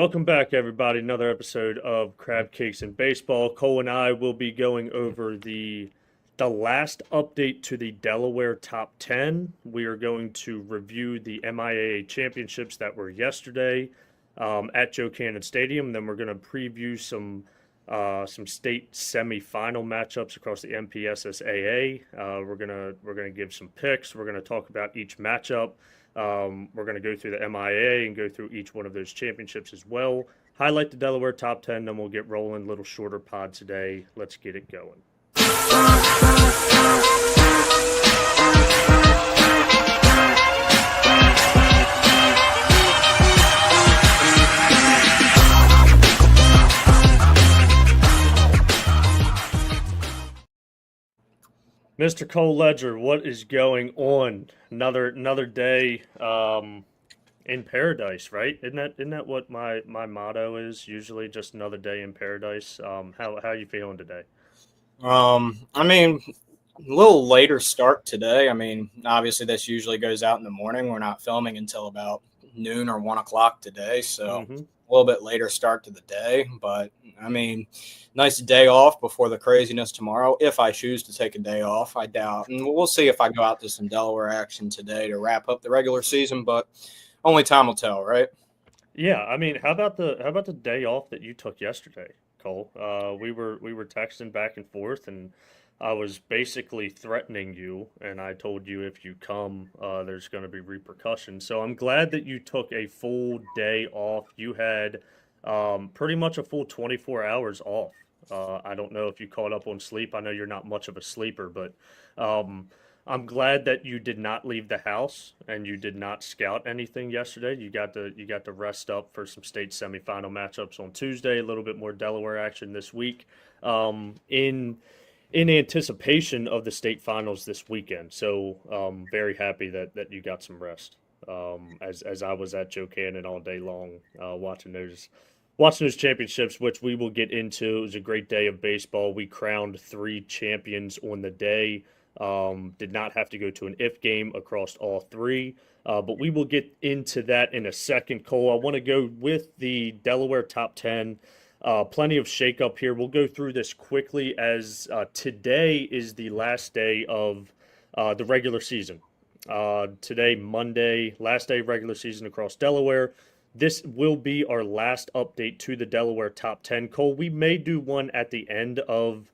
Welcome back, everybody. Another episode of Crabcakes and Baseball. Cole and I will be going over the last update to the Delaware Top 10. We are going to review the MIAA Championships that were yesterday at Joe Cannon Stadium. Then we're going to preview some state semifinal matchups across the MPSSAA. We're gonna give some picks. We're gonna talk about each matchup. We're going to go through the MIA and go through each one of those championships as well. Highlight the Delaware top 10, then we'll get rolling. A little shorter pod today. Let's get it going. Mr. Cole Ledger, what is going on? Another day in paradise, right? Isn't that what my motto is? Usually, just another day in paradise. How you feeling today? I mean, a little later start today. I mean, obviously this usually goes out in the morning. We're not filming until about noon or 1 o'clock today, so a little bit later start to the day. But I mean, nice day off before the craziness tomorrow. If I choose to take a day off, I doubt. And we'll see if I go out to some Delaware action today to wrap up the regular season. But only time will tell, right? Yeah, I mean, how about the day off that you took yesterday, Cole? We were texting back and forth, and I was basically threatening you, and I told you if you come, there's going to be repercussions. So I'm glad that you took a full day off. You had pretty much a full 24 hours off. I don't know if you caught up on sleep. I know you're not much of a sleeper, but I'm glad that you did not leave the house and you did not scout anything yesterday. You got to rest up for some state semifinal matchups on Tuesday. A little bit more Delaware action this week. In anticipation of the state finals this weekend. So very happy that you got some rest. As I was at Joe Cannon all day long watching those championships, which we will get into. It was a great day of baseball. We crowned 3 champions on the day. Did not have to go to an if game across all 3. But we will get into that in a second, Cole. I want to go with the Delaware top 10. Plenty of shakeup here. We'll go through this quickly as today is the last day of the regular season. Today, Monday, last day of regular season across Delaware. This will be our last update to the Delaware top 10. Cole, we may do one at the end of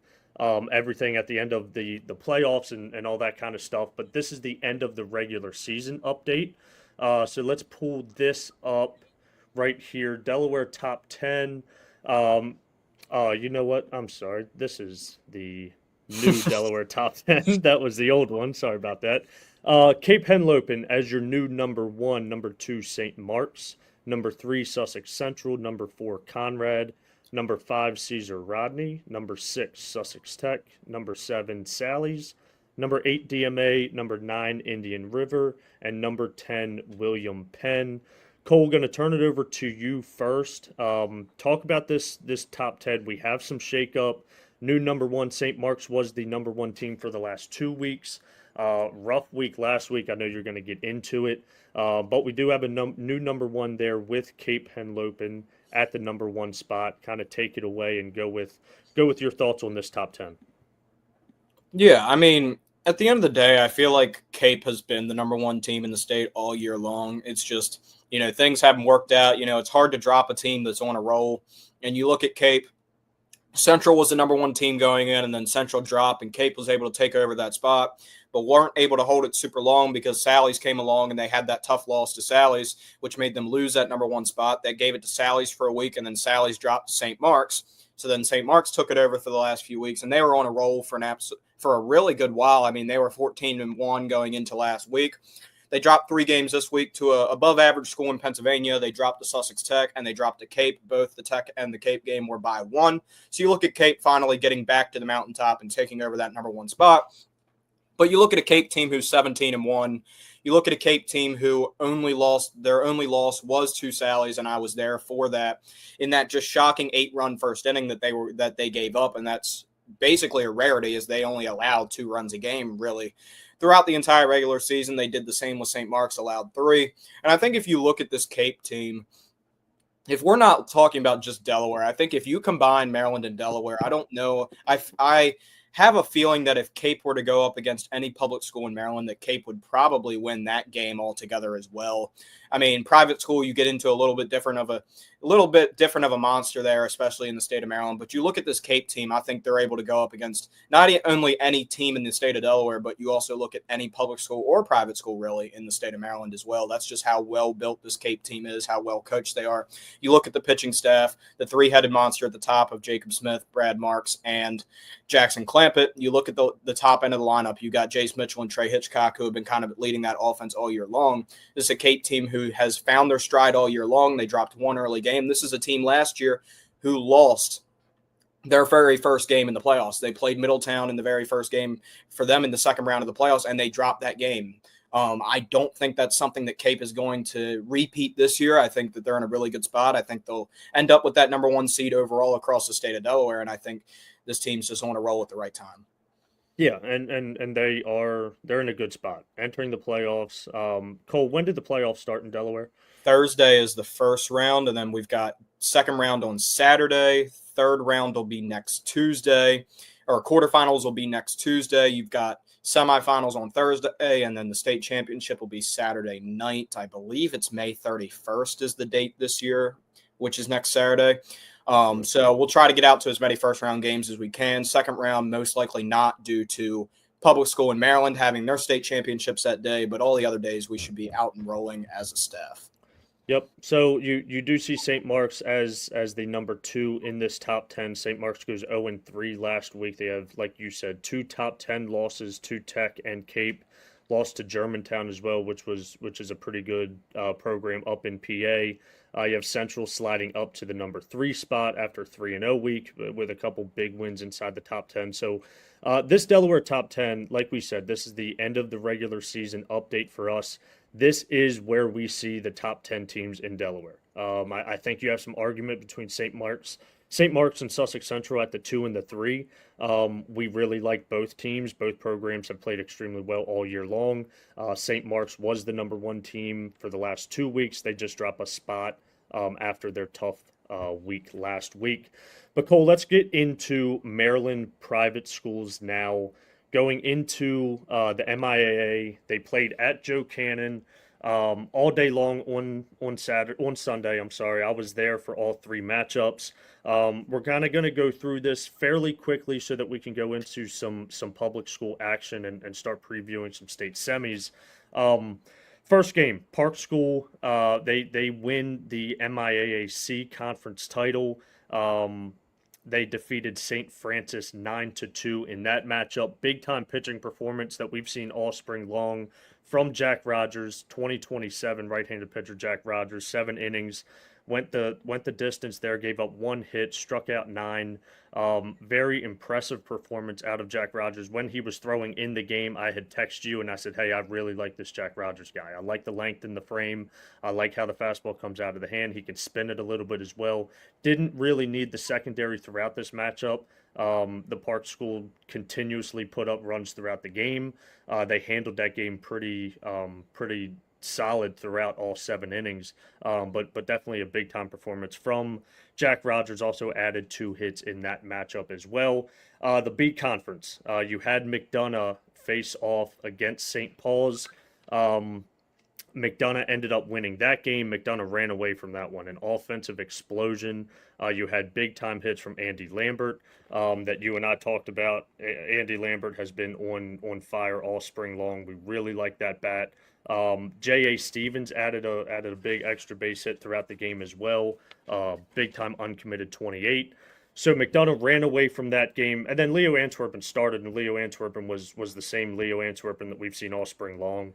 everything, at the end of the playoffs and all that kind of stuff, but this is the end of the regular season update. So let's pull this up right here. Delaware top 10. You know what? I'm sorry. This is the new Delaware top 10. That was the old one. Sorry about that. Cape Henlopen as your new number 1, number 2, St. Mark's, number 3, Sussex Central, number 4, Conrad, number 5, Caesar Rodney, number 6, Sussex Tech, number 7, Sally's, number 8, DMA, number 9, Indian River, and number 10, William Penn. Cole, going to turn it over to you first. Talk about this top 10. We have some shakeup. New number 1, St. Mark's was the number 1 team for the last 2 weeks. Rough week last week. I know you're going to get into it. But we do have a new number 1 there with Cape Henlopen at the number 1 spot. Kind of take it away and go with your thoughts on this top 10. Yeah, I mean, at the end of the day, I feel like Cape has been the number 1 team in the state all year long. It's just, things haven't worked out. It's hard to drop a team that's on a roll. And you look at Cape, Central was the number 1 team going in, and then Central dropped, and Cape was able to take over that spot, but weren't able to hold it super long because Sally's came along and they had that tough loss to Sally's, which made them lose that number 1 spot. They gave it to Sally's for a week, and then Sally's dropped to St. Mark's. So then St. Mark's took it over for the last few weeks, and they were on a roll for a really good while. I mean, they were 14-1 going into last week. They dropped 3 games this week to a above-average school in Pennsylvania. They dropped to Sussex Tech, and they dropped to Cape. Both the Tech and the Cape game were by 1. So you look at Cape finally getting back to the mountaintop and taking over that number 1 spot. But you look at a Cape team who's 17-1. You look at a Cape team who their only loss was to Sally's, and I was there for that, in that just shocking 8-run first inning that they gave up, and that's basically a rarity, as they only allowed 2 runs a game, really. Throughout the entire regular season, they did the same with St. Mark's, allowed 3. And I think if you look at this Cape team, if we're not talking about just Delaware, I think if you combine Maryland and Delaware, I don't know. I have a feeling that if Cape were to go up against any public school in Maryland, that Cape would probably win that game altogether as well. I mean, private school, you get into a little bit different of a monster there, especially in the state of Maryland. But you look at this Cape team, I think they're able to go up against not only any team in the state of Delaware, but you also look at any public school or private school really in the state of Maryland as well. That's just how well built this Cape team is, how well coached they are. You look at the pitching staff, the three-headed monster at the top of Jacob Smith, Brad Marks, and Jackson Clampett. You look at the top end of the lineup, you got Jace Mitchell and Trey Hitchcock, who have been kind of leading that offense all year long. This is a Cape team who has found their stride all year long. They dropped one early game. This is a team last year who lost their very first game in the playoffs. They played Middletown in the very first game for them in the second round of the playoffs, and they dropped that game. I don't think that's something that Cape is going to repeat this year. I think that they're in a really good spot. I think they'll end up with that number one seed overall across the state of Delaware, and I think this team's just on a roll at the right time. Yeah, and they're in a good spot entering the playoffs. Cole, when did the playoffs start in Delaware? Thursday is the first round, and then we've got second round on Saturday. Third round will be next Tuesday, or quarterfinals will be next Tuesday. You've got semifinals on Thursday, and then the state championship will be Saturday night. I believe it's May 31st is the date this year, which is next Saturday. So we'll try to get out to as many first-round games as we can. Second round, most likely not, due to public school in Maryland having their state championships that day, but all the other days we should be out and rolling as a staff. Yep. So you do see St. Mark's as the number 2 in this top 10. St. Mark's goes 0-3 last week. They have, like you said, 2 top 10 losses to Tech and Cape. Lost to Germantown as well, which is a pretty good program up in PA. You have Central sliding up to the number 3 spot after 3-0 week with a couple big wins inside the top 10. So this Delaware top 10, like we said, this is the end of the regular season update for us. This is where we see the top 10 teams in Delaware. I think you have some argument between St. Mark's and Sussex Central at the 2 and the 3. We really like both teams. Both programs have played extremely well all year long. St. Mark's was the number 1 team for the last 2 weeks. They just dropped a spot after their tough week last week. But Cole, let's get into Maryland private schools now. Going into the MIAA, they played at Joe Cannon all day long on Sunday. I was there for all 3 matchups. We're kind of going to go through this fairly quickly so that we can go into some public school action and start previewing some state semis. First game, Park School. They win the MIAA conference title. They defeated St. Francis 9-2 in that matchup. Big time pitching performance that we've seen all spring long from Jack Rogers, 2027 right-handed pitcher Jack Rogers, 7 innings, went the distance there, gave up 1 hit, struck out 9. Very impressive performance out of Jack Rogers. When he was throwing in the game, I had texted you and I said, hey, I really like this Jack Rogers guy. I like the length in the frame. I like how the fastball comes out of the hand. He can spin it a little bit as well. Didn't really need the secondary throughout this matchup. The Park School continuously put up runs throughout the game. They handled that game pretty solid throughout all 7 innings, but definitely a big time performance from Jack Rogers. Also added 2 hits in that matchup as well. The B conference, you had McDonough face off against St. Paul's. McDonough ended up winning that game. McDonough ran away from that one. An offensive explosion. You had big time hits from Andy Lambert that you and I talked about. Andy Lambert has been on fire all spring long. We really like that bat. J.A. Stevens added a big extra base hit throughout the game as well. Big time uncommitted 28. So McDonough ran away from that game, and then Leo Antwerpen started, and Leo Antwerpen was the same Leo Antwerpen that we've seen all spring long.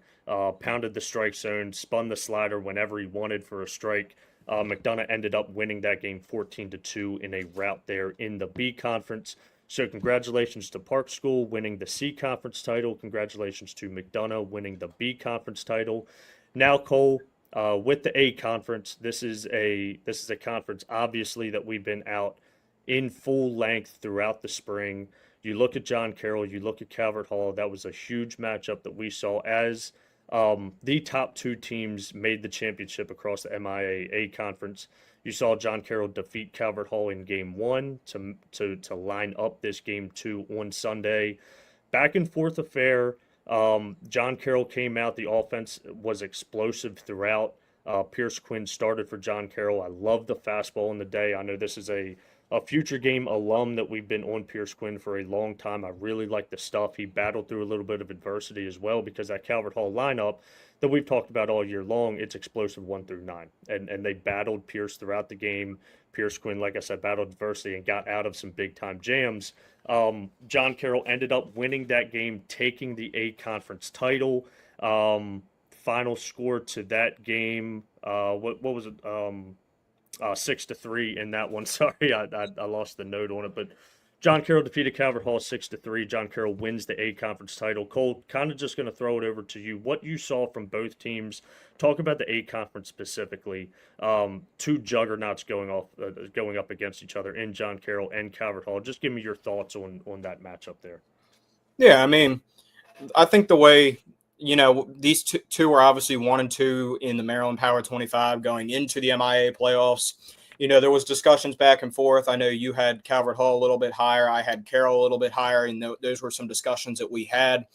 Pounded the strike zone, spun the slider whenever he wanted for a strike. McDonough ended up winning that game 14-2 in a rout there in the B conference. So congratulations to Park School winning the C conference title. Congratulations to McDonough winning the B conference title. Now, Cole, with the A conference, this is a conference obviously that we've been out in full length throughout the spring. You look at John Carroll, you look at Calvert Hall. That was a huge matchup that we saw as the top 2 teams made the championship across the MIAA conference. You saw John Carroll defeat Calvert Hall in game one to line up this game two on Sunday. Back and forth affair. John Carroll came out. The offense was explosive throughout. Pierce Quinn started for John Carroll. I love the fastball in the day. I know this is a future game alum that we've been on Pierce Quinn for a long time. I really like the stuff. He battled through a little bit of adversity as well because that Calvert Hall lineup that we've talked about all year long, it's explosive 1 through 9. And they battled Pierce throughout the game. Pierce Quinn, like I said, battled adversity and got out of some big time jams. John Carroll ended up winning that game, taking the A conference title. Final score to that game, what was it? 6-3 in that one. Sorry, I lost the note on it, but John Carroll defeated Calvert Hall 6-3. John Carroll wins the A conference title. Cole, kind of just going to throw it over to you. What you saw from both teams. Talk about the A conference specifically. Two juggernauts going up against each other in John Carroll and Calvert Hall. Just give me your thoughts on that matchup there. Yeah, I mean, I think the way, these two are obviously 1 and 2 in the Maryland Power 25 going into the MIAA playoffs. There was discussions back and forth. I know you had Calvert Hall a little bit higher. I had Carroll a little bit higher, and those were some discussions that we had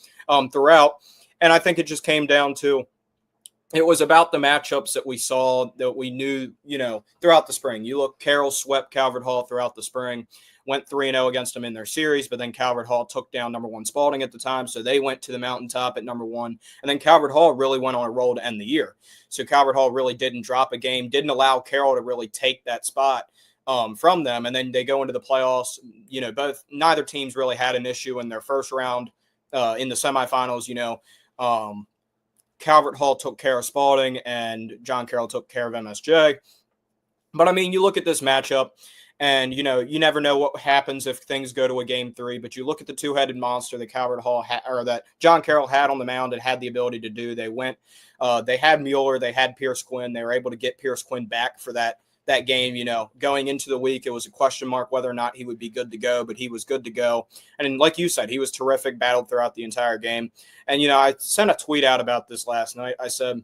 throughout. And I think it just came down to it was about the matchups that we saw that we knew, throughout the spring. You look, Carroll swept Calvert Hall throughout the spring, went 3-0 against them in their series, but then Calvert Hall took down number 1 Spalding at the time, so they went to the mountaintop at number 1. And then Calvert Hall really went on a roll to end the year. So Calvert Hall really didn't drop a game, didn't allow Carroll to really take that spot from them. And then they go into the playoffs. Neither teams really had an issue in their first round in the semifinals. Calvert Hall took care of Spalding and John Carroll took care of MSJ. But, I mean, you look at this matchup and, you never know what happens if things go to a game 3. But you look at the two-headed monster that Calvert Hall or that John Carroll had on the mound and had the ability to do. They went they had Mueller. They had Pierce Quinn. They were able to get Pierce Quinn back for that game. Going into the week, it was a question mark whether or not he would be good to go, but he was good to go. And like you said, he was terrific, battled throughout the entire game. And, I sent a tweet out about this last night. I said,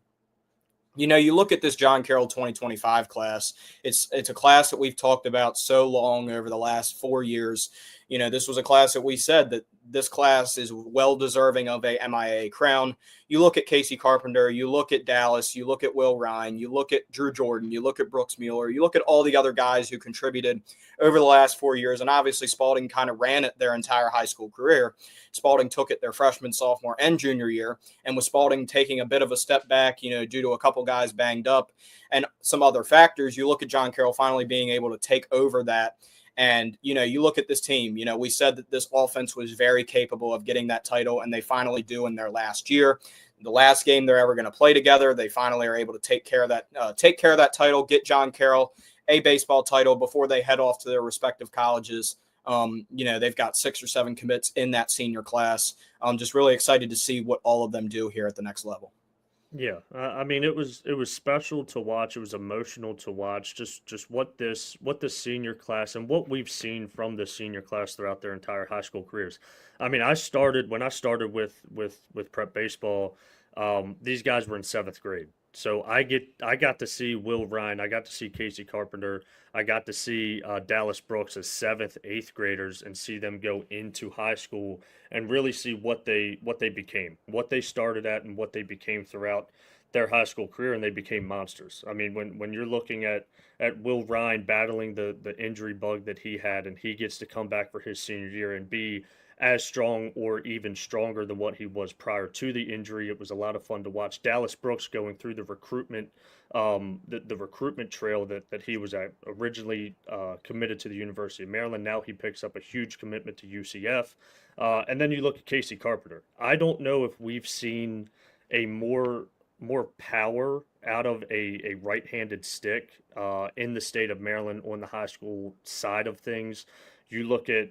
you look at this John Carroll 2025 class, it's a class that we've talked about so long over the last 4 years. This was a class that we said that this class is well deserving of a MIAA crown. You look at Casey Carpenter, you look at Dallas, you look at Will Ryan, you look at Drew Jordan, you look at Brooks Mueller, you look at all the other guys who contributed over the last 4 years. And obviously Spalding kind of ran it their entire high school career. Spalding took it their freshman, sophomore, and junior year. And with Spalding taking a bit of a step back, due to a couple guys banged up and some other factors, you look at John Carroll finally being able to take over that. And, you look at this team, we said that this offense was very capable of getting that title, and they finally do in their last year. The last game they're ever going to play together, they finally are able to take care of that title, get John Carroll a baseball title before they head off to their respective colleges. They've got 6 or 7 commits in that senior class. I'm just really excited to see what all of them do here at the next level. Yeah, I mean, it was special to watch. It was emotional to watch. Just what this senior class and what we've seen from the senior class throughout their entire high school careers. I mean, when I started with prep baseball, these guys were in 7th grade. So I got to see Will Ryan, I got to see Casey Carpenter, I got to see Dallas Brooks as 7th, 8th graders and see them go into high school and really see what they became, what they started at and what they became throughout their high school career, and they became monsters. I mean, when you're looking at Will Ryan battling the injury bug that he had, and he gets to come back for his senior year and be as strong or even stronger than what he was prior to the injury. It was a lot of fun to watch. Dallas Brooks going through the recruitment, the recruitment trail that he was originally committed to the University of Maryland. Now he picks up a huge commitment to UCF. And then you look at Casey Carpenter. I don't know if we've seen a more power out of a right-handed stick in the state of Maryland on the high school side of things. You look at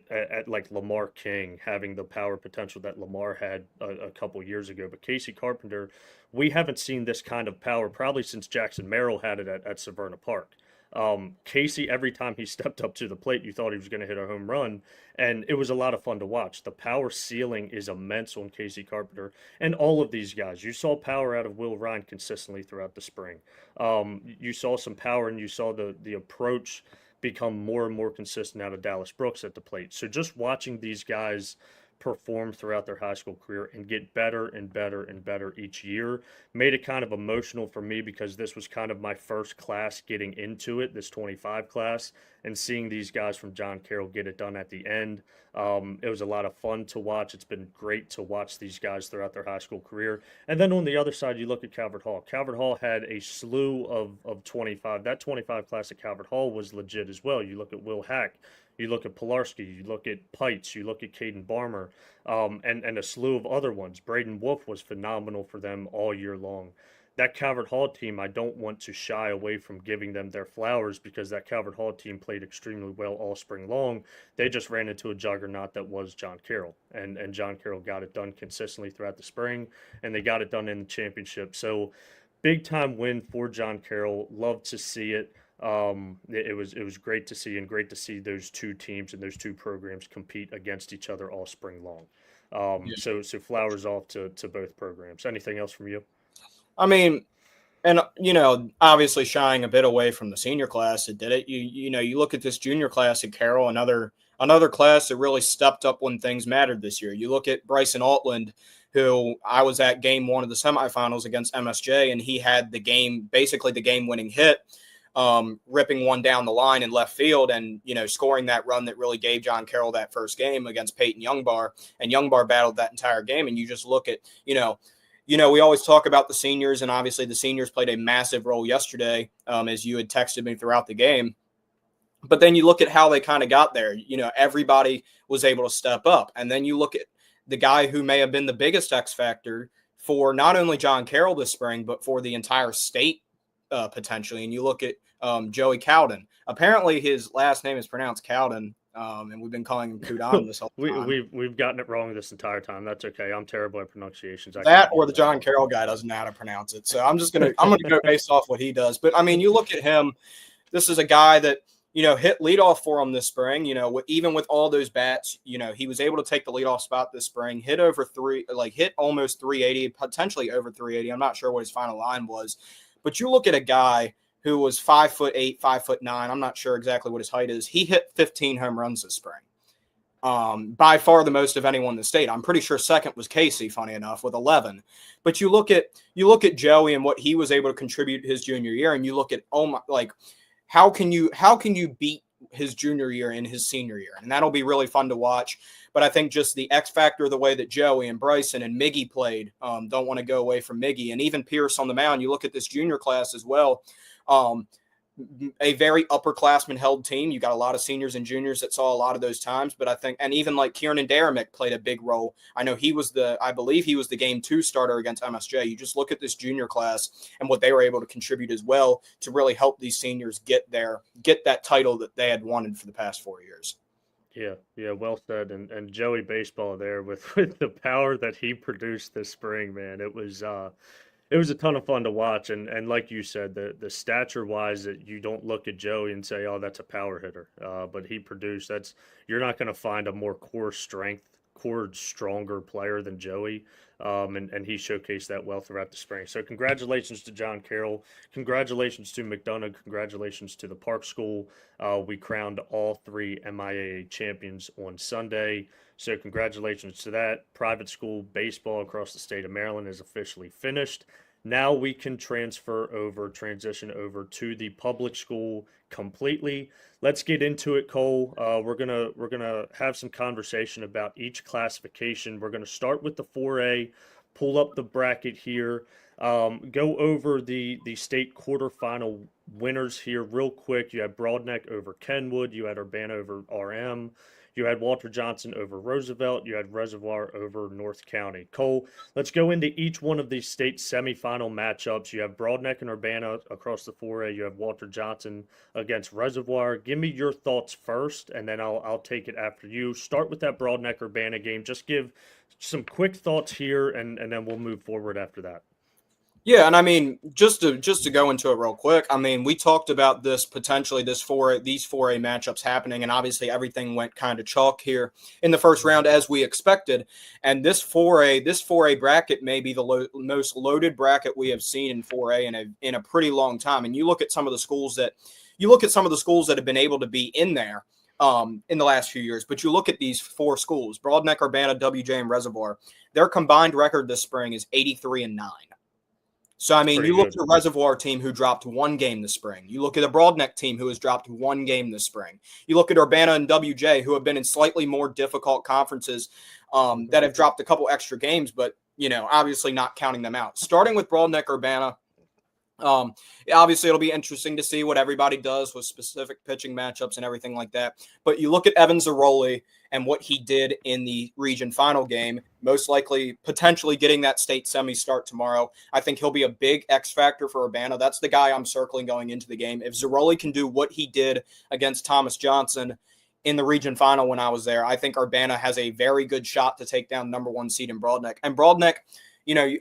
like Lamar King having the power potential that Lamar had a couple years ago. But Casey Carpenter, we haven't seen this kind of power probably since Jackson Merrill had it at Severna Park. Casey, every time he stepped up to the plate, you thought he was going to hit a home run, and it was a lot of fun to watch. The power ceiling is immense on Casey Carpenter and all of these guys. You saw power out of Will Ryan consistently throughout the spring. You saw some power, and you saw the approach become more and more consistent out of Dallas Brooks at the plate. So just watching these guys perform throughout their high school career and get better and better and better each year made it kind of emotional for me, because this was kind of my first class getting into it, this 25 class, and seeing these guys from John Carroll get it done at the end. It was a lot of fun to watch. It's been great to watch these guys throughout their high school career. And then on the other side, you look at Calvert Hall. Calvert Hall had a slew of 25. That 25 class at Calvert Hall was legit as well. You look at Will Hack, you look at Pilarski, you look at Pites, you look at Caden Barmer, and a slew of other ones. Braden Wolf was phenomenal for them all year long. That Calvert Hall team, I don't want to shy away from giving them their flowers, because that Calvert Hall team played extremely well all spring long. They just ran into a juggernaut that was John Carroll, and John Carroll got it done consistently throughout the spring, and they got it done in the championship. So big time win for John Carroll. Love to see it. It was great to see, and great to see those two teams and those two programs compete against each other all spring long. Yeah. So flowers off to both programs. Anything else from you? I mean, and obviously shying a bit away from the senior class that did it. You look at this junior class at Carroll, another class that really stepped up when things mattered this year. You look at Bryson Altland, who I was at game one of the semifinals against MSJ, and he had basically the game-winning hit, ripping one down the line in left field, and scoring that run that really gave John Carroll that first game against Peyton Youngbar. And Youngbar battled that entire game. And you just look at we always talk about the seniors, and obviously the seniors played a massive role yesterday, as you had texted me throughout the game. But then you look at how they kind of got there. Everybody was able to step up. And then you look at the guy who may have been the biggest X factor for not only John Carroll this spring, but for the entire state potentially. And you look at Joey Cowden. Apparently his last name is pronounced Cowden. And we've been calling him Kudon this whole time. We've gotten it wrong this entire time. That's okay. I'm terrible at pronunciations. That or the John Carroll guy doesn't know how to pronounce it. So I'm gonna go based off what he does. But I mean, you look at him. This is a guy that hit leadoff for him this spring. Even with all those bats, he was able to take the leadoff spot this spring. Hit almost 380, potentially over 380. I'm not sure what his final line was, but you look at a guy who was 5'8", 5'9". I'm not sure exactly what his height is. He hit 15 home runs this spring. By far the most of anyone in the state. I'm pretty sure second was Casey, funny enough, with 11. But you look at Joey and what he was able to contribute his junior year, and you look at how can you beat his junior year and his senior year? And that'll be really fun to watch. But I think just the X factor, the way that Joey and Bryson and Miggy played, don't want to go away from Miggy, and even Pierce on the mound. You look at this junior class as well. A very upperclassman held team. You got a lot of seniors and juniors that saw a lot of those times, but I think, and even like Kieran Daramick played a big role. I believe he was the game 2 starter against MSJ. You just look at this junior class and what they were able to contribute as well to really help these seniors get that title that they had wanted for the past 4 years. Yeah, well said. And Joey Baseball there with the power that he produced this spring, man. It was a ton of fun to watch, and like you said, the stature wise, that you don't look at Joey and say, oh, that's a power hitter, but he produced. You're not going to find a more core stronger player than Joey, and he showcased that well throughout the spring. So congratulations to John Carroll, congratulations to McDonough, congratulations to the Park School. We crowned all 3 MIAA champions on Sunday. So congratulations to that. Private school baseball across the state of Maryland is officially finished. Now we can transition over to the public school completely. Let's get into it, Cole. We're gonna have some conversation about each classification. We're gonna start with the 4A, pull up the bracket here, go over the state quarterfinal winners here real quick. You had Broadneck over Kenwood. You had Urbana over RM. You had Walter Johnson over Roosevelt. You had Reservoir over North County. Cole, let's go into each one of these state semifinal matchups. You have Broadneck and Urbana across the 4A. You have Walter Johnson against Reservoir. Give me your thoughts first, and then I'll take it after you. Start with that Broadneck Urbana game. Just give some quick thoughts here, and then we'll move forward after that. Yeah, and I mean, just to go into it real quick, I mean, we talked about this potentially these 4A matchups happening, and obviously everything went kind of chalk here in the first round as we expected. And this 4A bracket may be the most loaded bracket we have seen in 4A in a pretty long time. And you look at some of the schools that have been able to be in there in the last few years. But you look at these 4 schools: Broadneck, Urbana, WJ, and Reservoir. Their combined record this spring is 83-9. So, I mean, Pretty you look good. at a Reservoir team who dropped 1 game this spring. You look at a Broadneck team who has dropped 1 game this spring. You look at Urbana and WJ, who have been in slightly more difficult conferences Mhm. that have dropped a couple extra games, but, obviously not counting them out. Starting with Broadneck Urbana, um, obviously, it'll be interesting to see what everybody does with specific pitching matchups and everything like that. But you look at Evan Zaroli and what he did in the region final game, most likely potentially getting that state semi start tomorrow. I think he'll be a big X factor for Urbana. That's the guy I'm circling going into the game. If Zaroli can do what he did against Thomas Johnson in the region final when I was there, I think Urbana has a very good shot to take down #1 seed in Broadneck. And Broadneck,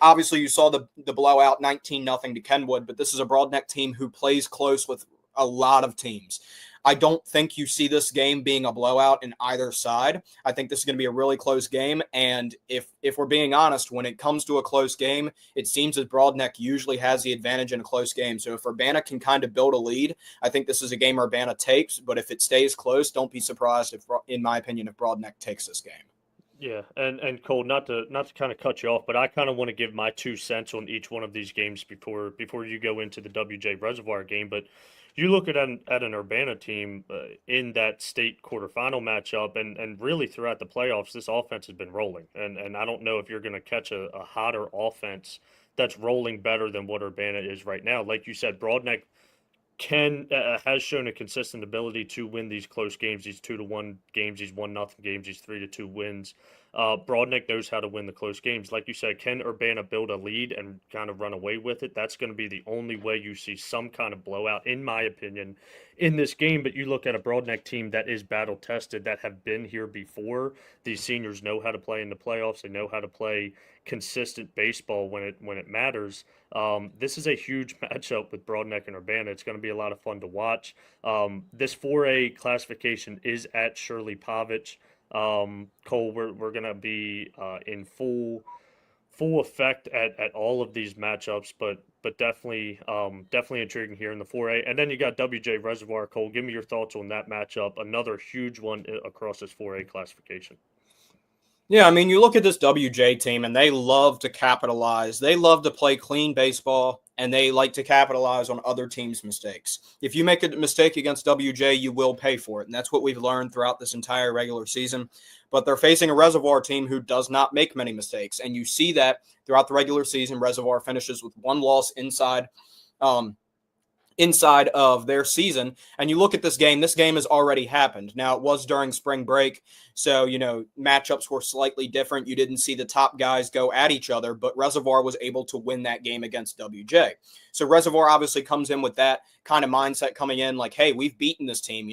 obviously you saw the blowout 19-0 to Kenwood, but this is a Broadneck team who plays close with a lot of teams. I don't think you see this game being a blowout in either side. I think this is going to be a really close game. And if we're being honest, when it comes to a close game, it seems that Broadneck usually has the advantage in a close game. So if Urbana can kind of build a lead, I think this is a game Urbana takes. But if it stays close, don't be surprised if, in my opinion, if Broadneck takes this game. Yeah, and Cole, not to kind of cut you off, but I kind of want to give my 2 cents on each one of these games before you go into the WJ Reservoir game. But you look at an Urbana team in that state quarterfinal matchup, and really throughout the playoffs, this offense has been rolling, and I don't know if you're going to catch a hotter offense that's rolling better than what Urbana is right now. Like you said, Broadneck can has shown a consistent ability to win these close games, these 2-1 games, these 1-0 games, these 3-2 wins. Broadneck knows how to win the close games. Like you said, can Urbana build a lead and kind of run away with it? That's going to be the only way you see some kind of blowout, in my opinion, in this game. But you look at a Broadneck team that is battle tested, that have been here before. These seniors know how to play in the playoffs. They know how to play consistent baseball when it matters. This is a huge matchup with Broadneck and Urbana. It's going to be a lot of fun to watch. This 4A classification is at Shirley Povich. Cole, we're going to be in full effect at all of these matchups, but definitely intriguing here in the 4A. And then you got WJ Reservoir. Cole, give me your thoughts on that matchup. Another huge one across this 4A classification. Yeah, I mean, you look at this WJ team and they love to capitalize. They love to play clean baseball and they like to capitalize on other teams' mistakes. If you make a mistake against WJ, you will pay for it. And that's what we've learned throughout this entire regular season. But they're facing a Reservoir team who does not make many mistakes. And you see that throughout the regular season. Reservoir finishes with 1 loss inside of their season. And you look at this game has already happened. Now, it was during spring break, so, matchups were slightly different. You didn't see the top guys go at each other, but Reservoir was able to win that game against WJ. So Reservoir obviously comes in with that kind of mindset coming in like, hey, we've beaten this team,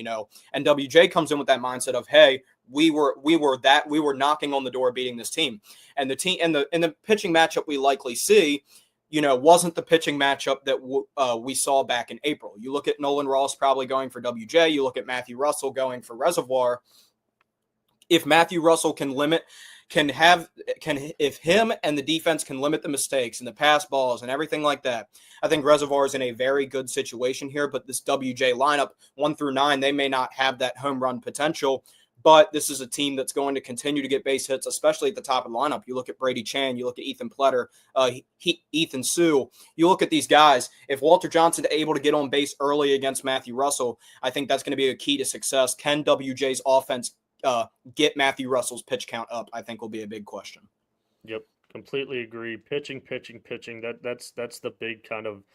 and WJ comes in with that mindset of, hey, we were knocking on the door beating this team. And the team and the pitching matchup we likely see wasn't the pitching matchup that we saw back in April. You look at Nolan Ross probably going for WJ. You look at Matthew Russell going for Reservoir. If Matthew Russell if him and the defense can limit the mistakes and the pass balls and everything like that, I think Reservoir is in a very good situation here. But this WJ lineup, 1 through 9, they may not have that home run potential. But this is a team that's going to continue to get base hits, especially at the top of the lineup. You look at Brady Chan, you look at Ethan Pletter, Ethan Sue. You look at these guys. If Walter Johnson is able to get on base early against Matthew Russell, I think that's going to be a key to success. Can WJ's offense get Matthew Russell's pitch count up? I think will be a big question. Yep, completely agree. Pitching. That's the big kind of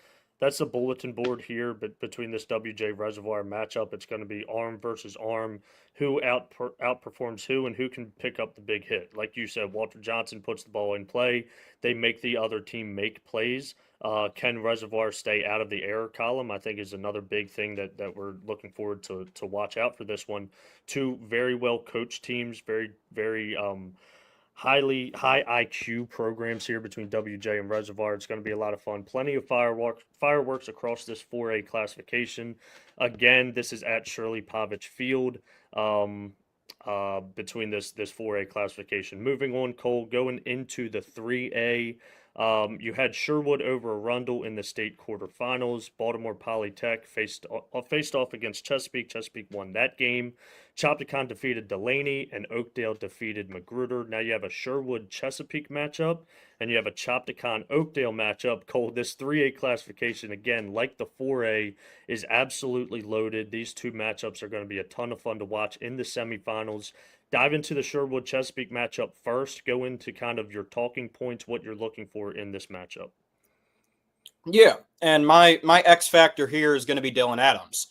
that's the bulletin board here. But between this WJ Reservoir matchup, it's going to be arm versus arm. Who outperforms who, and who can pick up the big hit? Like you said, Walter Johnson puts the ball in play. They make the other team make plays. Can Reservoir stay out of the error column? I think is another big thing that we're looking forward to watch out for this one. Two very well coached teams, very high IQ programs here between WJ and Reservoir. It's going to be a lot of fun. Plenty of fireworks across this 4A classification. Again, this is at Shirley Pavich Field. Between this 4A classification. Moving on, Cole, going into the 3A. You had Sherwood over Arundel in the state quarterfinals. Baltimore Polytech faced off against Chesapeake. Chesapeake won that game. Chopticon defeated Delaney, and Oakdale defeated Magruder. Now you have a Sherwood Chesapeake matchup, and you have a Chopticon Oakdale matchup. Cole, this 3A classification, again, like the 4A, is absolutely loaded. These two matchups are going to be a ton of fun to watch in the semifinals. Dive into the Sherwood Chesapeake matchup first. Go into kind of your talking points, what you're looking for in this matchup. Yeah, and my X factor here is going to be Dylan Adams.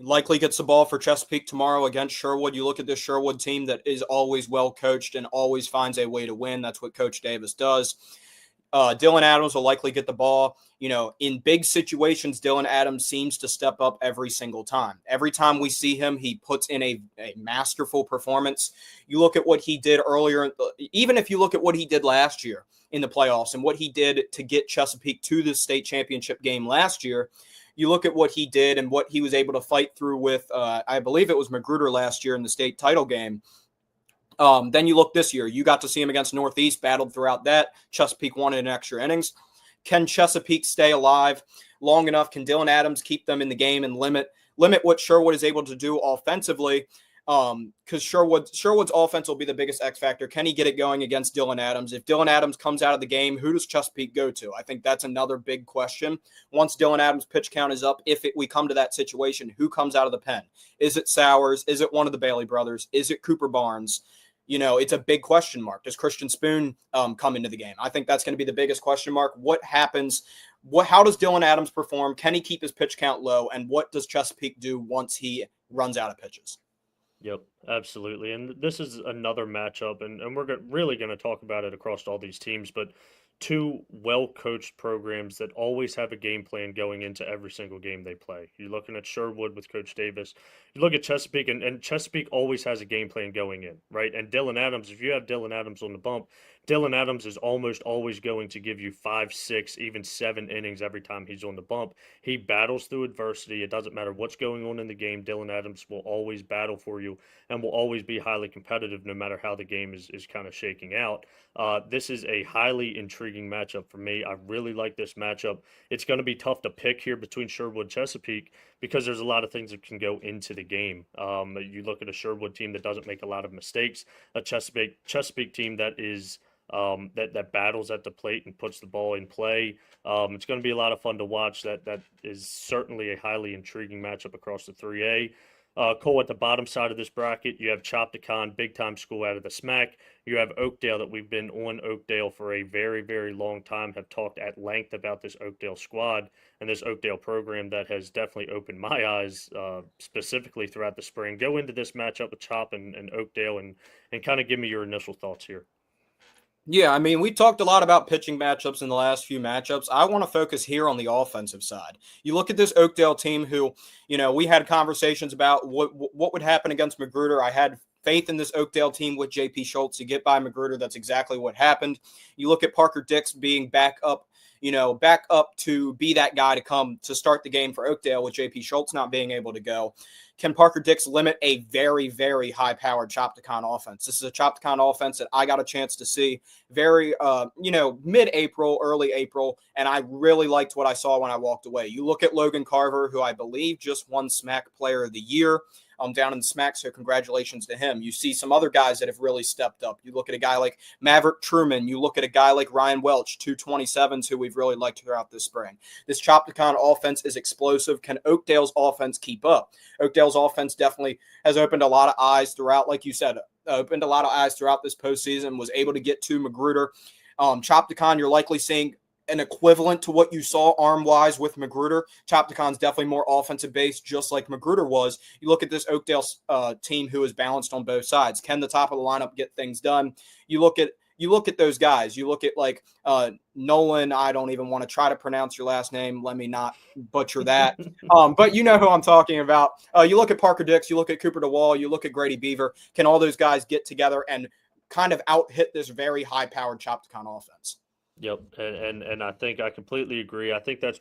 Likely gets the ball for Chesapeake tomorrow against Sherwood. You look at this Sherwood team that is always well coached and always finds a way to win. That's what Coach Davis does. Dylan Adams will likely get the ball. In big situations, Dylan Adams seems to step up every single time. Every time we see him, he puts in a masterful performance. You look at what he did earlier, even if you look at what he did last year in the playoffs and what he did to get Chesapeake to the state championship game last year, you look at what he did and what he was able to fight through with, I believe it was Magruder last year in the state title game. Then you look this year, you got to see him against Northeast, battled throughout that. Chesapeake won in extra innings. Can Chesapeake stay alive long enough? Can Dylan Adams keep them in the game and limit what Sherwood is able to do offensively? Because Sherwood's offense will be the biggest X factor. Can he get it going against Dylan Adams? If Dylan Adams comes out of the game, who does Chesapeake go to? I think that's another big question. Once Dylan Adams' pitch count is up, we come to that situation, who comes out of the pen? Is it Sowers? Is it one of the Bailey brothers? Is it Cooper Barnes? It's a big question mark. Does Christian Spoon come into the game? I think that's going to be the biggest question mark. What happens? How does Dylan Adams perform? Can he keep his pitch count low? And what does Chesapeake do once he runs out of pitches? Yep, absolutely. And this is another matchup, and we're really going to talk about it across all these teams, but two well-coached programs that always have a game plan going into every single game they play. You're looking at Sherwood with Coach Davis. You look at Chesapeake, and Chesapeake always has a game plan going in, right? And Dylan Adams, if you have Dylan Adams on the bump, Dylan Adams is almost always going to give you 5, 6, even 7 innings every time he's on the bump. He battles through adversity. It doesn't matter what's going on in the game. Dylan Adams will always battle for you and will always be highly competitive no matter how the game is kind of shaking out. This is a highly intriguing matchup for me. I really like this matchup. It's going to be tough to pick here between Sherwood and Chesapeake because there's a lot of things that can go into the game. You look at a Sherwood team that doesn't make a lot of mistakes, a Chesapeake team that is that battles at the plate and puts the ball in play. It's going to be a lot of fun to watch. That is certainly a highly intriguing matchup across the 3A. Cole, at the bottom side of this bracket, you have Chopticon, big-time school out of the SMAC. You have Oakdale, that we've been on Oakdale for a very, very long time, have talked at length about this Oakdale squad and this Oakdale program that has definitely opened my eyes specifically throughout the spring. Go into this matchup with Chop and Oakdale and kind of give me your initial thoughts here. Yeah, I mean, we talked a lot about pitching matchups in the last few matchups. I want to focus here on the offensive side. You look at this Oakdale team who, we had conversations about what would happen against Magruder. I had faith in this Oakdale team with J.P. Schultz to get by Magruder. That's exactly what happened. You look at Parker Dix being back up to be that guy to come to start the game for Oakdale with J.P. Schultz not being able to go. Can Parker Dix limit a very, very high-powered Chopticon offense? This is a Chopticon offense that I got a chance to see very, mid-April, early April, and I really liked what I saw when I walked away. You look at Logan Carver, who I believe just won SMAC Player of the Year down in the SMAC, so congratulations to him. You see some other guys that have really stepped up. You look at a guy like Maverick Truman. You look at a guy like Ryan Welch, 227s, who we've really liked throughout this spring. This Chopticon offense is explosive. Can Oakdale's offense keep up? Oakdale's offense definitely has opened a lot of eyes throughout, like you said, throughout this postseason, was able to get to Magruder. Chopticon, you're likely seeing an equivalent to what you saw arm-wise with Magruder. Chopticon's definitely more offensive-based, just like Magruder was. You look at this Oakdale team who is balanced on both sides. Can the top of the lineup get things done? You look at those guys. You look at like Nolan. I don't even want to try to pronounce your last name. Let me not butcher that. But you know who I'm talking about. You look at Parker Dix. You look at Cooper DeWall. You look at Grady Beaver. Can all those guys get together and kind of out-hit this very high-powered Chopticon offense. Yep, and I think I completely agree. I think that's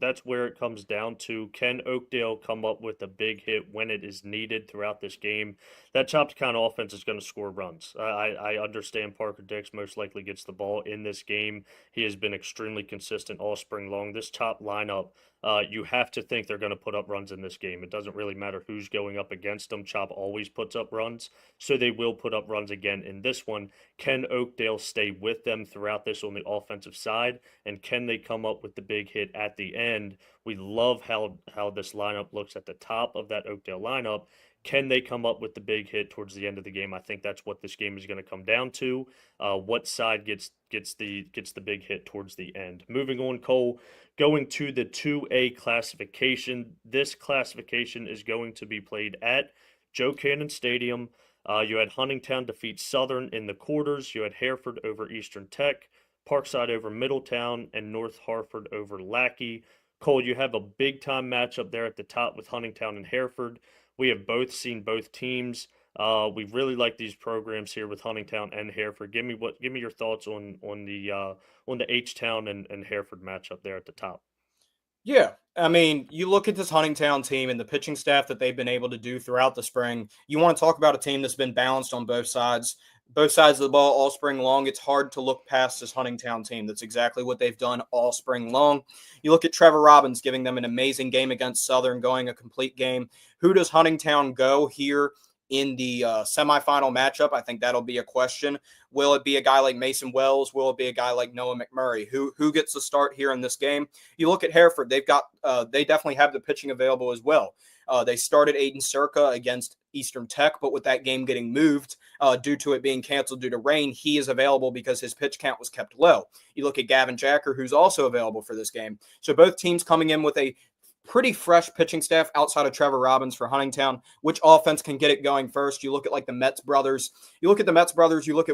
that's where it comes down to. Can Oakdale come up with a big hit when it is needed throughout this game? That Chopticon offense is going to score runs. I understand Parker Dix most likely gets the ball in this game. He has been extremely consistent all spring long. This Chop lineup, you have to think they're going to put up runs in this game. It doesn't really matter who's going up against them. Chop always puts up runs, so they will put up runs again in this one. Can Oakdale stay with them throughout this on the offensive side? And can they come up with the big hit at the end? We love how this lineup looks at the top of that Oakdale lineup. Can they come up with the big hit towards the end of the game? I think that's what this game is going to come down to. What side gets the big hit towards the end? Moving on, Cole, going to the 2A classification. This classification is going to be played at Joe Cannon Stadium. You had Huntingtown defeat Southern in the quarters. You had Hereford over Eastern Tech, Parkside over Middletown, and North Hartford over Lackey. Cole, you have a big-time matchup there at the top with Huntingtown and Hereford. We have both seen both teams. We really like these programs here with Huntingtown and Hereford. Give me your thoughts on the H-Town and Hereford matchup there at the top. Yeah, I mean, you look at this Huntingtown team and the pitching staff that they've been able to do throughout the spring. You want to talk about a team that's been balanced on both sides of the ball all spring long. It's hard to look past this Huntingtown team. That's exactly what they've done all spring long. You look at Trevor Robbins giving them an amazing game against Southern, going a complete game. Who does Huntingtown go here in the semifinal matchup? I think that'll be a question. Will it be a guy like Mason Wells? Will it be a guy like Noah McMurray? Who gets the start here in this game? You look at Hereford. They definitely have the pitching available as well. They started Aiden Circa against Eastern Tech, but with that game getting moved due to it being canceled due to rain, he is available because his pitch count was kept low. You look at Gavin Jacker, who's also available for this game. So both teams coming in with a pretty fresh pitching staff outside of Trevor Robbins for Huntingtown. Which offense can get it going first? You look at like the Metz brothers. You look at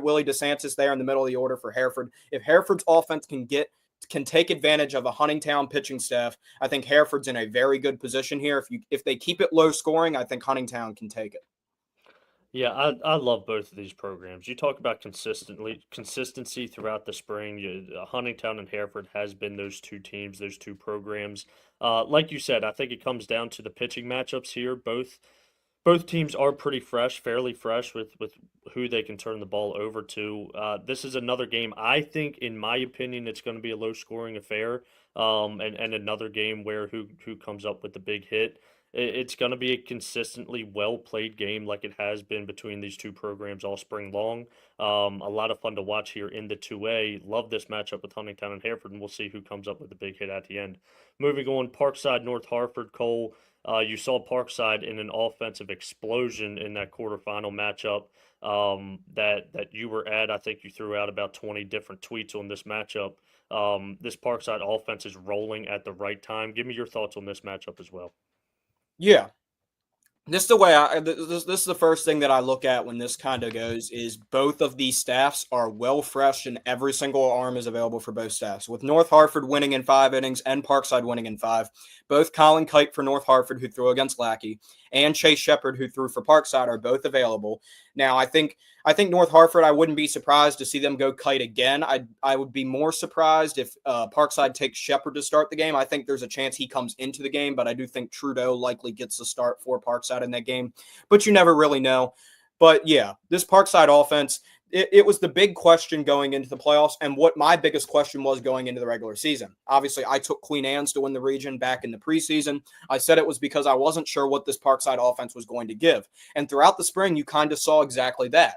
Willie DeSantis there in the middle of the order for Hereford. If Hereford's offense can take advantage of a Huntingtown pitching staff, I think Hereford's in a very good position here. If they keep it low scoring, I think Huntingtown can take it. Yeah, I love both of these programs. You talk about consistency throughout the spring. Huntingtown and Hereford has been those two teams, those two programs. Like you said, I think it comes down to the pitching matchups here. Both teams are pretty fresh, fairly fresh with who they can turn the ball over to. This is another game. I think, in my opinion, it's going to be a low-scoring affair, and another game where who comes up with the big hit. It's going to be a consistently well-played game like it has been between these two programs all spring long. A lot of fun to watch here in the 2A. Love this matchup with Huntingtown and Hereford, and we'll see who comes up with the big hit at the end. Moving on, Parkside, North Hartford, Cole. You saw Parkside in an offensive explosion in that quarterfinal matchup that you were at. I think you threw out about 20 different tweets on this matchup. This Parkside offense is rolling at the right time. Give me your thoughts on this matchup as well. Yeah. This is the way this is the first thing that I look at when this kind of goes is both of these staffs are well fresh and every single arm is available for both staffs. With North Hartford winning in 5 innings and Parkside winning in 5, both Colin Kite for North Hartford, who threw against Lackey, and Chase Shepard, who threw for Parkside, are both available. Now, I think North Hartford, I wouldn't be surprised to see them go Kite again. I would be more surprised if Parkside takes Shepard to start the game. I think there's a chance he comes into the game, but I do think Trudeau likely gets the start for Parkside in that game. But you never really know. But yeah, this Parkside offense, it was the big question going into the playoffs, and what my biggest question was going into the regular season. Obviously, I took Queen Anne's to win the region back in the preseason. I said it was because I wasn't sure what this Parkside offense was going to give. And throughout the spring, you kind of saw exactly that.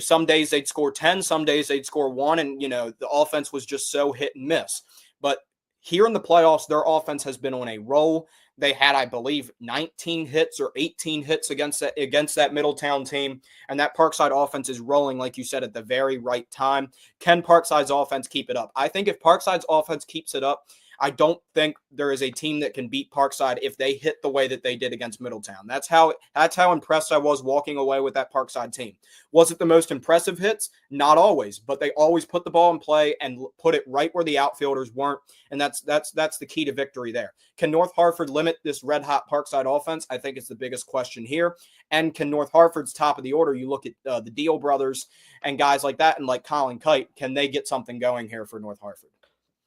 Some days they'd score 10, some days they'd score 1, and, the offense was just so hit and miss. But here in the playoffs, their offense has been on a roll. They had, I believe, 19 hits or 18 hits against that Middletown team. And that Parkside offense is rolling, like you said, at the very right time. Can Parkside's offense keep it up? I think if Parkside's offense keeps it up, I don't think there is a team that can beat Parkside if they hit the way that they did against Middletown. That's how impressed I was walking away with that Parkside team. Was it the most impressive hits? Not always, but they always put the ball in play and put it right where the outfielders weren't, and that's the key to victory there. Can North Hartford limit this red-hot Parkside offense? I think it's the biggest question here. And can North Hartford's top of the order, you look at the Deal brothers and guys like that and like Colin Kite, can they get something going here for North Hartford?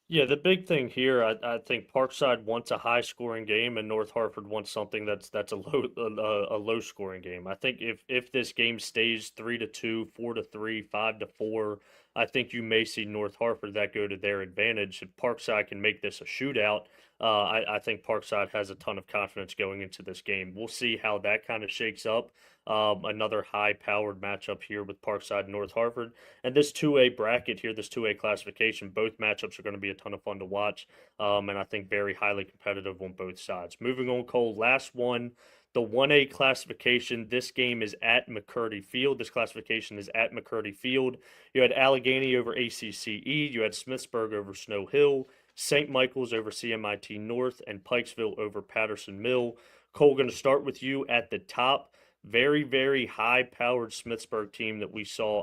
Yeah, the big thing here, I think Parkside wants a high-scoring game, and North Hartford wants something that's a low-scoring game. I think if this game stays 3-2, 4-3, 5-4, I think you may see North Hartford that go to their advantage. If Parkside can make this a shootout, I think Parkside has a ton of confidence going into this game. We'll see how that kind of shakes up. Another high-powered matchup here with Parkside and North Hartford. And this 2A bracket here, this 2A classification, both matchups are going to be a ton of fun to watch, and I think very highly competitive on both sides. Moving on, Cole, last one, the 1A classification. This game is at McCurdy Field. This classification is at McCurdy Field. You had Allegheny over ACCE. You had Smithsburg over Snow Hill, St. Michael's over CMIT North, and Pikesville over Patterson Mill. Cole, going to start with you at the top. Very, very high-powered Smithsburg team that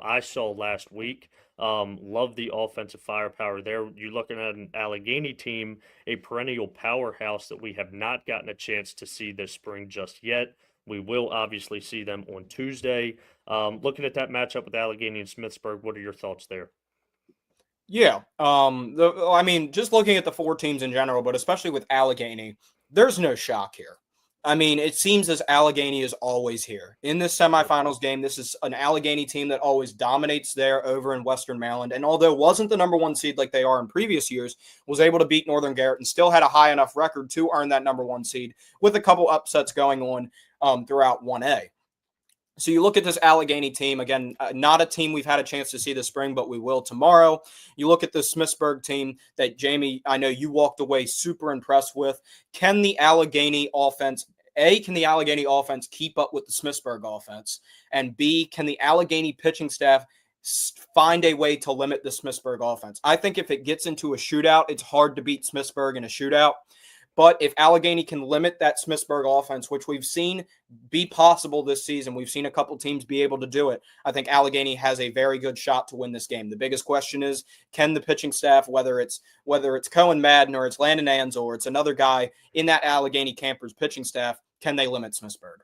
I saw last week. Love the offensive firepower there. You're looking at an Allegheny team, a perennial powerhouse that we have not gotten a chance to see this spring just yet. We will obviously see them on Tuesday. Looking at that matchup with Allegheny and Smithsburg, what are your thoughts there? Yeah. Just looking at the four teams in general, but especially with Allegheny, there's no shock here. I mean, it seems as Allegheny is always here. In this semifinals game, this is an Allegheny team that always dominates there over in Western Maryland. And although wasn't the number one seed like they are in previous years, was able to beat Northern Garrett and still had a high enough record to earn that number one seed with a couple upsets going on throughout 1A. So you look at this Allegheny team, again, not a team we've had a chance to see this spring, but we will tomorrow. You look at the Smithsburg team that, Jamie, I know you walked away super impressed with. Can the Allegheny offense keep up with the Smithsburg offense? And B, can the Allegheny pitching staff find a way to limit the Smithsburg offense? I think if it gets into a shootout, it's hard to beat Smithsburg in a shootout. But if Allegheny can limit that Smithsburg offense, which we've seen be possible this season, we've seen a couple teams be able to do it, I think Allegheny has a very good shot to win this game. The biggest question is, can the pitching staff, whether it's Cohen Madden or it's Landon Ansel or it's another guy in that Allegheny Campers pitching staff, can they limit Smithsburg?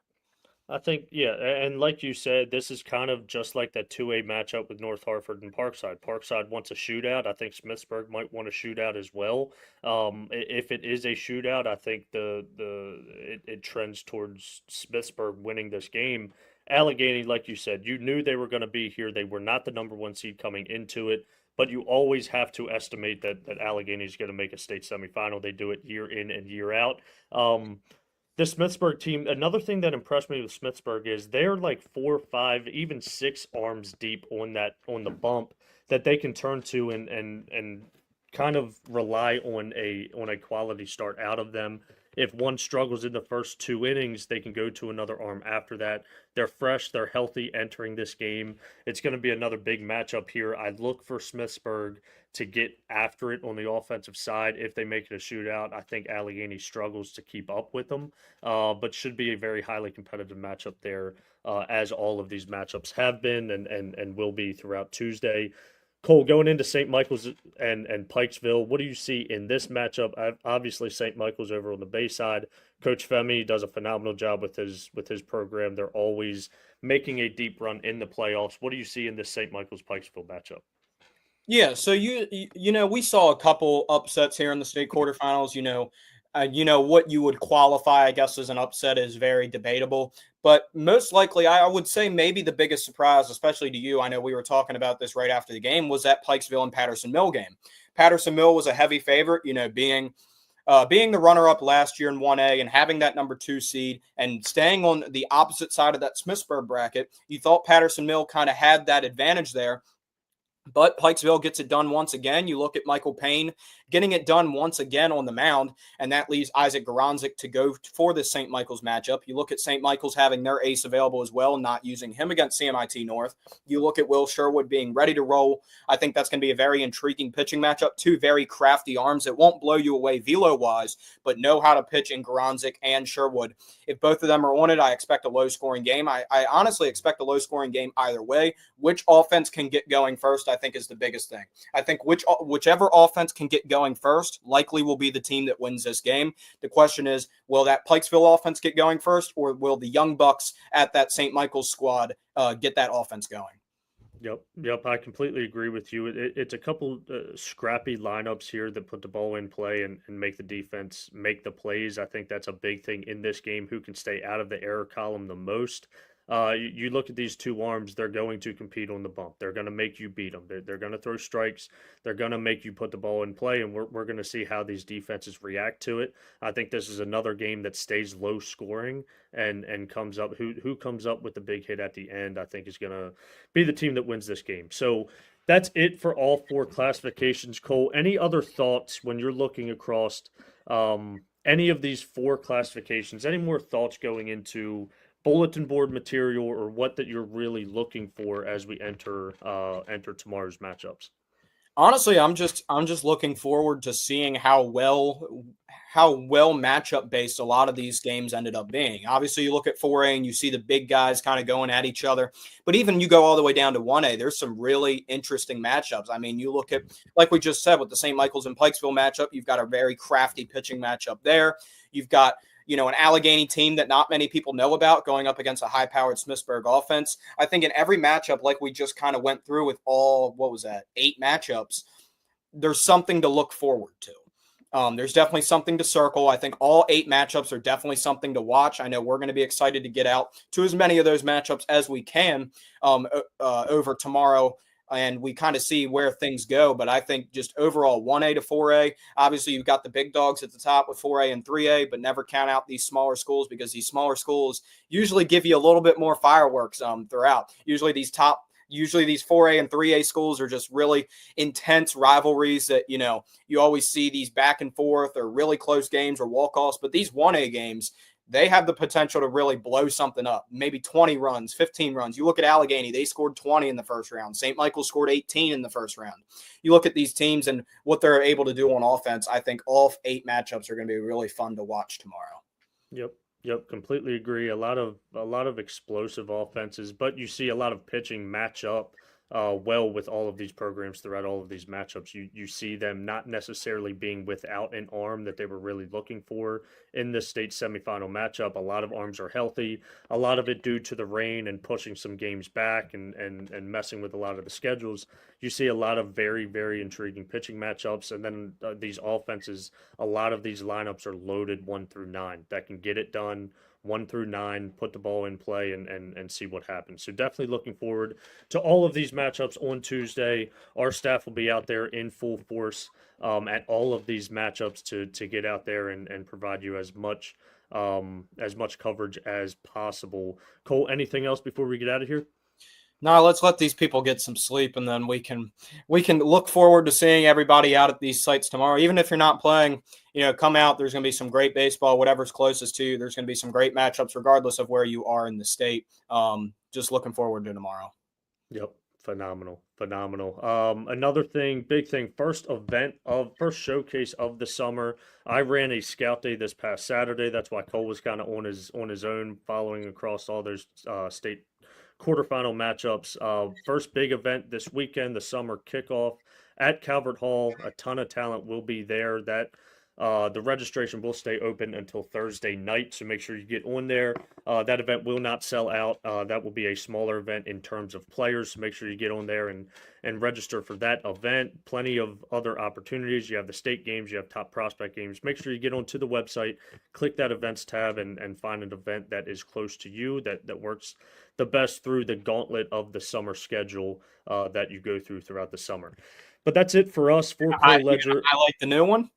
I think, yeah, and like you said, this is kind of just like that 2A matchup with North Hartford and Parkside. Parkside wants a shootout. I think Smithsburg might want a shootout as well. If it is a shootout, I think it trends towards Smithsburg winning this game. Allegheny, like you said, you knew they were going to be here. They were not the number one seed coming into it, but you always have to estimate that Allegheny is going to make a state semifinal. They do it year in and year out. The Smithsburg team, another thing that impressed me with Smithsburg is they're like 4, 5, even 6 arms deep on the bump that they can turn to and kind of rely on a quality start out of them. If one struggles in the first 2 innings, they can go to another arm after that. They're fresh, they're healthy entering this game. It's going to be another big matchup here. I look for Smithsburg to get after it on the offensive side. If they make it a shootout, I think Allegheny struggles to keep up with them, but should be a very highly competitive matchup there, as all of these matchups have been and will be throughout Tuesday. Cole, going into St. Michael's and Pikesville, what do you see in this matchup? Obviously, St. Michael's over on the Bay side. Coach Femi does a phenomenal job with his program. They're always making a deep run in the playoffs. What do you see in this St. Michael's Pikesville matchup? Yeah, so we saw a couple upsets here in the state quarterfinals. What you would qualify, I guess, as an upset is very debatable. But most likely, I would say maybe the biggest surprise, especially to you, I know we were talking about this right after the game, was that Pikesville and Patterson Mill game. Patterson Mill was a heavy favorite, being the runner-up last year in 1A and having that number 2 seed and staying on the opposite side of that Smithsburg bracket. You thought Patterson Mill kind of had that advantage there. But Pikesville gets it done once again. You look at Michael Payne getting it done once again on the mound, and that leaves Isaac Garanzik to go for this St. Michael's matchup. You look at St. Michael's having their ace available as well, not using him against CMIT North. You look at Will Sherwood being ready to roll. I think that's going to be a very intriguing pitching matchup. Two very crafty arms that won't blow you away velo-wise, but know how to pitch in Garanzik and Sherwood. If both of them are on it, I expect a low-scoring game. I honestly expect a low-scoring game either way. Which offense can get going first, I think, is the biggest thing. I think whichever offense can get going first likely will be the team that wins this game. The question is, will that Pikesville offense get going first, or will the young bucks at that St. Michael's squad get that offense going? Yep. I completely agree with you. It's a couple scrappy lineups here that put the ball in play and make the defense make the plays. I think that's a big thing in this game. Who can stay out of the error column the most? You look at these two arms, they're going to compete on the bump. They're going to make you beat them. They're going to throw strikes. They're going to make you put the ball in play, and we're going to see how these defenses react to it. I think this is another game that stays low scoring and comes up. Who comes up with the big hit at the end, I think, is going to be the team that wins this game. So that's it for all four classifications. Cole, any other thoughts when you're looking across any of these four classifications? Any more thoughts going into bulletin board material or what that you're really looking for as we enter tomorrow's matchups? Honestly, I'm just looking forward to seeing how well matchup based a lot of these games ended up being. Obviously, you look at 4A and you see the big guys kind of going at each other, but even you go all the way down to 1A, there's some really interesting matchups. I mean, you look at, like we just said, with the St. Michael's and Pikesville matchup, you've got a very crafty pitching matchup there. You've got an Allegheny team that not many people know about going up against a high-powered Smithsburg offense. I think in every matchup, like we just kind of went through with all, 8 matchups, there's something to look forward to. There's definitely something to circle. I think all 8 matchups are definitely something to watch. I know we're going to be excited to get out to as many of those matchups as we can over tomorrow, and we kind of see where things go. But I think just overall 1A to 4A, obviously you've got the big dogs at the top with 4A and 3A, but never count out these smaller schools because these smaller schools usually give you a little bit more fireworks throughout. Usually these 4A and 3A schools are just really intense rivalries that, you always see these back and forth or really close games or walk-offs. But these 1A games, they have the potential to really blow something up, maybe 20 runs, 15 runs. You look at Allegheny, they scored 20 in the first round. St. Michael scored 18 in the first round. You look at these teams and what they're able to do on offense, I think all 8 matchups are going to be really fun to watch tomorrow. Yep, completely agree. A lot of explosive offenses, but you see a lot of pitching match up well with all of these programs throughout all of these matchups. You see them not necessarily being without an arm that they were really looking for in this state semifinal matchup. A lot of arms are healthy. A lot of it due to the rain and pushing some games back and messing with a lot of the schedules. You see a lot of very, very intriguing pitching matchups. And then these offenses, a lot of these lineups are loaded 1 through 9 that can get it done 1 through 9, put the ball in play and see what happens. So definitely looking forward to all of these matchups on Tuesday. Our staff will be out there in full force at all of these matchups to get out there and provide you as much coverage as possible. Cole, anything else before we get out of here? No, let's let these people get some sleep, and then we can look forward to seeing everybody out at these sites tomorrow. Even if you're not playing, come out. There's going to be some great baseball, whatever's closest to you. There's going to be some great matchups, regardless of where you are in the state. Just looking forward to tomorrow. Yep, phenomenal. Another thing, big thing, first showcase of the summer. I ran a scout day this past Saturday. That's why Cole was kind of on his own, following across all those state quarterfinal matchups. First big event this weekend, the summer kickoff at Calvert Hall. A ton of talent will be there. The registration will stay open until Thursday night, so make sure you get on there. That event will not sell out. That will be a smaller event in terms of players, so make sure you get on there and register for that event. Plenty of other opportunities. You have the state games, you have top prospect games. Make sure you get onto the website, click that events tab, and find an event that is close to you, that works the best through the gauntlet of the summer schedule that you go through throughout the summer. But that's it for us. For Cole Ledger. I like the new one.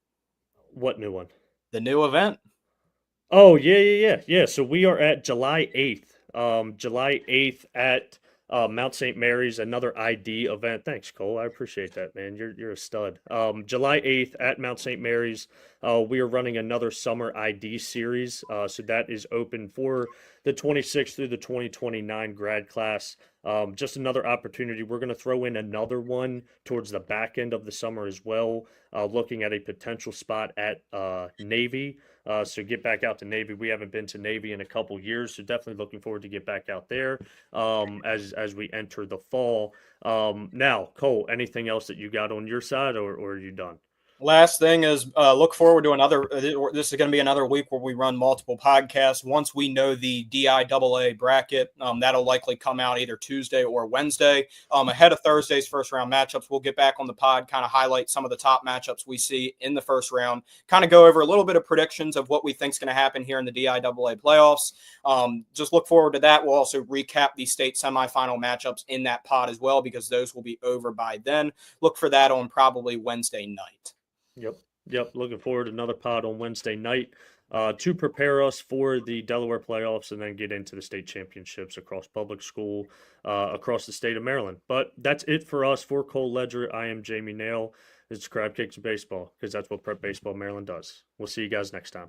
What new one? The new event. Oh, yeah. So we are at July 8th. July 8th at Mount St. Mary's, another ID event. Thanks, Cole. I appreciate that, man. You're a stud. July 8th at Mount St. Mary's, we are running another summer ID series. So that is open for the 26th through the 2029 grad class. Just another opportunity. We're going to throw in another one towards the back end of the summer as well, looking at a potential spot at Navy. So get back out to Navy. We haven't been to Navy in a couple years, so definitely looking forward to get back out there as we enter the fall. Now, Cole, anything else that you got on your side, or are you done? Last thing is look forward to another. This is going to be another week where we run multiple podcasts. Once we know the DIAA bracket, that'll likely come out either Tuesday or Wednesday. Ahead of Thursday's first round matchups, we'll get back on the pod, kind of highlight some of the top matchups we see in the first round, kind of go over a little bit of predictions of what we think is going to happen here in the DIAA playoffs. Just look forward to that. We'll also recap the state semifinal matchups in that pod as well, because those will be over by then. Look for that on probably Wednesday night. Yep. Looking forward to another pod on Wednesday night to prepare us for the Delaware playoffs and then get into the state championships across public school, across the state of Maryland. But that's it for us. For Cole Ledger, I am Jamie Naill. It's Crabcakes Baseball, because that's what Prep Baseball Maryland does. We'll see you guys next time.